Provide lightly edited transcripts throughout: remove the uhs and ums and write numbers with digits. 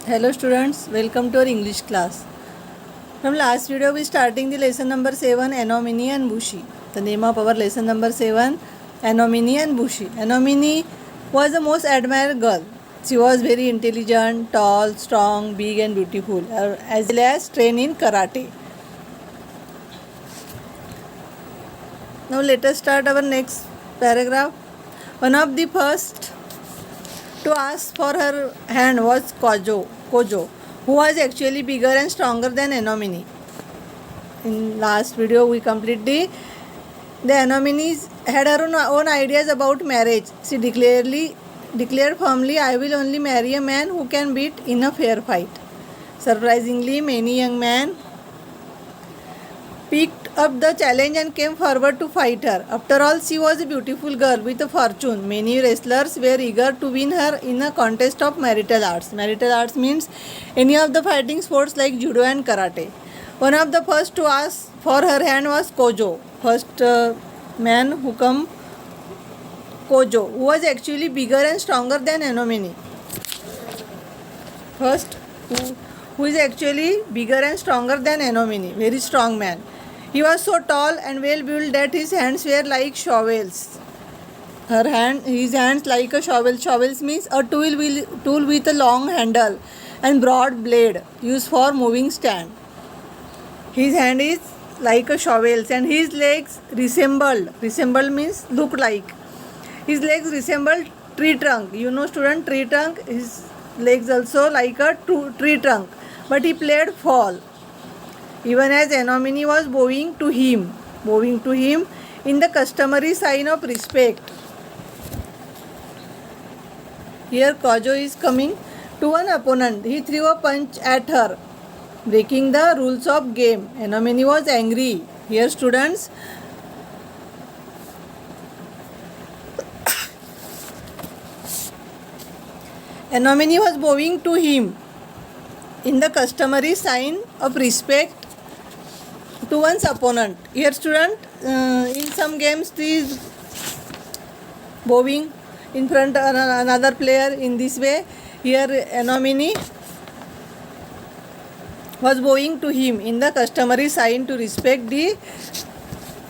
Hello students, welcome to our English class. From last video we starting the lesson number 7 Anomini and Bushi. The name of our lesson number 7 Anomini and Bushi. Anomini was the most admired girl. She was very intelligent, tall, strong, big and beautiful, as well as trained in karate. Now let us start our next paragraph. One of the first to ask for her hand was Kojo, who was actually bigger and stronger than Anomini. In last video, we completed the Anominis had her own ideas about marriage. She declared firmly, "I will only marry a man who can beat in a fair fight." Surprisingly, many young men picked up the challenge and came forward to fight her. After all, she was a beautiful girl with a fortune. Many wrestlers were eager to win her in a contest of martial arts. Martial arts means any of the fighting sports like judo and karate. One of the first to ask for her hand was Kojo. First man who come, Kojo, who was actually bigger and stronger than Anomini. First, who is actually bigger and stronger than Anomini. Very strong man. He was so tall and well built that his hands were like shovels. His hands like a shovel. Shovels means a tool with a long handle and broad blade used for moving stand. His hand is like a shovel and his legs resembled means look like. His legs resembled tree trunk. You know student, tree trunk. His legs also like a tree trunk. But he played fall. Even as Anomini was bowing to him in the customary sign of respect. Here Kojo is coming to one opponent. He threw a punch at her, breaking the rules of game. Anomini was angry. Here students, Anomini was bowing to him in the customary sign of respect to one's opponent. Here student, in some games is bowing in front of another player in this way. Here Anomini was bowing to him in the customary sign to respect the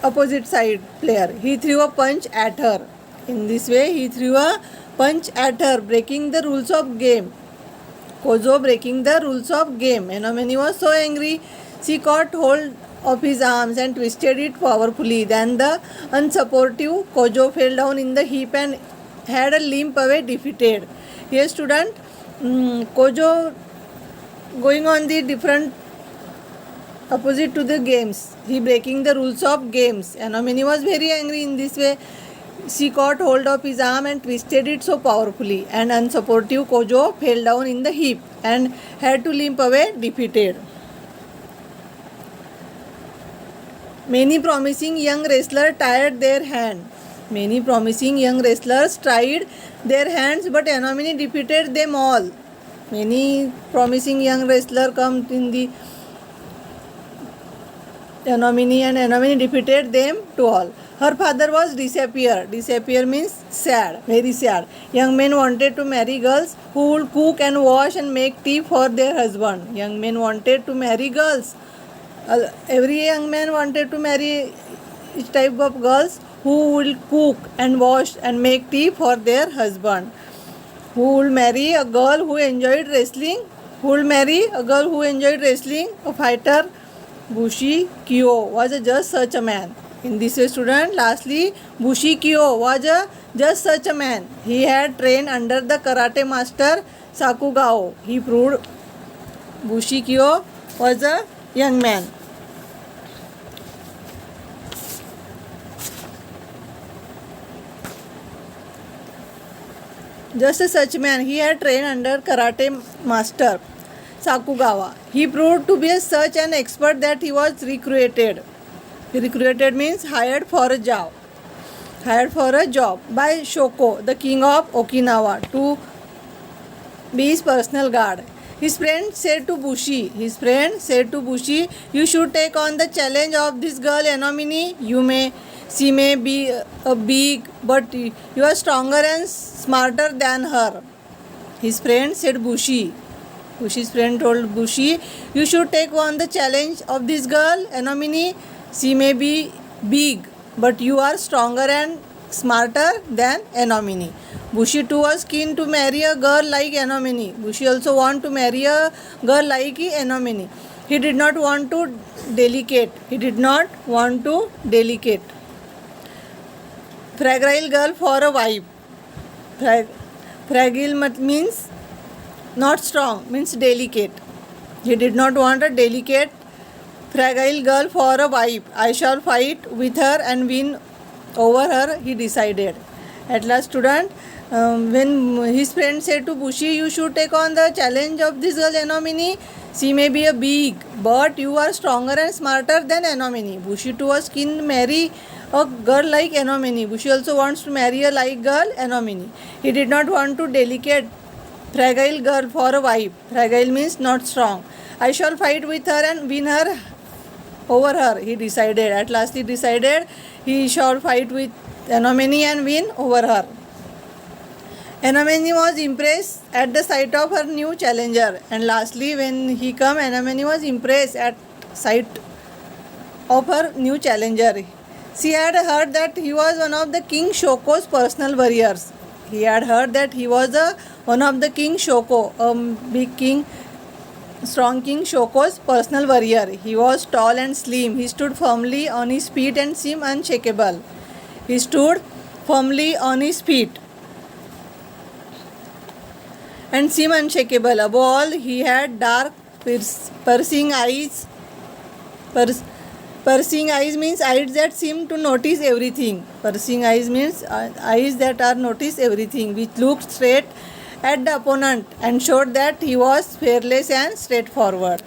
opposite side player. He threw a punch at her. In this way he threw a punch at her, breaking the rules of game. Kojo breaking the rules of game. Anomini was so angry, she caught hold of his arms and twisted it powerfully. Then the unsupportive Kojo fell down in the heap and had a limp away defeated. Here student, Kojo going on the different opposite to the games. He breaking the rules of games. Anomini was very angry in this way. She caught hold of his arm and twisted it so powerfully, and unsupportive Kojo fell down in the heap and had to limp away defeated. Many promising young wrestlers tried their hands. Many promising young wrestlers tried their hands, but Anomini defeated them all. Many promising young wrestlers come in the Anomini, and Anomini defeated them to all. Her father was disappeared. Disappear means sad, very sad. Young men wanted to marry girls who would cook and wash and make tea for their husband. Young men wanted to marry girls. Every young man wanted to marry each type of girls who will cook and wash and make tea for their husband. Who will marry a girl who enjoyed wrestling? Who will marry a girl who enjoyed wrestling? A fighter. Bushi Kyo was just such a man. In this way student, lastly Bushi Kyo was just such a man. He had trained under the karate master Sakugao. He proved Bushi Kyo was a young man. Just such man, he had trained under karate master Sakugawa. He proved to be such an expert that he was recruited. Recruited means hired for a job. Hired for a job by Shoko, the king of Okinawa, to be his personal guard. His friend said to Bushi, "You should take on the challenge of this girl Anomini. She may be a big, but you are stronger and smarter than her." His friend said Bushi, Bushi's friend told Bushi, you should take on the challenge of this girl, Anomini. She may be big, but you are stronger and smarter than Anomini. Bushi too was keen to marry a girl like Anomini. Bushi also want to marry a girl like Anomini. He did not want to delicate. Fragile girl for a wife. Fragile means not strong, means delicate. He did not want a delicate, fragile girl for a wife. I shall fight with her and win over her, he decided. At last, student, when his friend said to Bushi, you should take on the challenge of this girl Anomini. She may be a big, but you are stronger and smarter than Anomini. Bushi too was keen to marry a girl like Anomini. Bushi also wants to marry a like girl Anomini. He did not want to delicate, fragile girl for a wife. Fragile means not strong. I shall fight with her and win her over her, he decided. At last he decided he shall fight with Anomini and win over her. Anomini was impressed at the sight of her new challenger. And lastly, when he came, Anomini was impressed at sight of her new challenger. She had heard that he was one of the King Shoko's personal warriors. One of the King Shoko, a big king, strong King Shoko's personal warrior. He was tall and slim. He stood firmly on his feet and seemed unshakable. Above all, he had dark, piercing eyes. Piercing eyes means eyes that seem to notice everything. Piercing eyes means eyes that are notice everything, which looked straight at the opponent and showed that he was fearless and straightforward.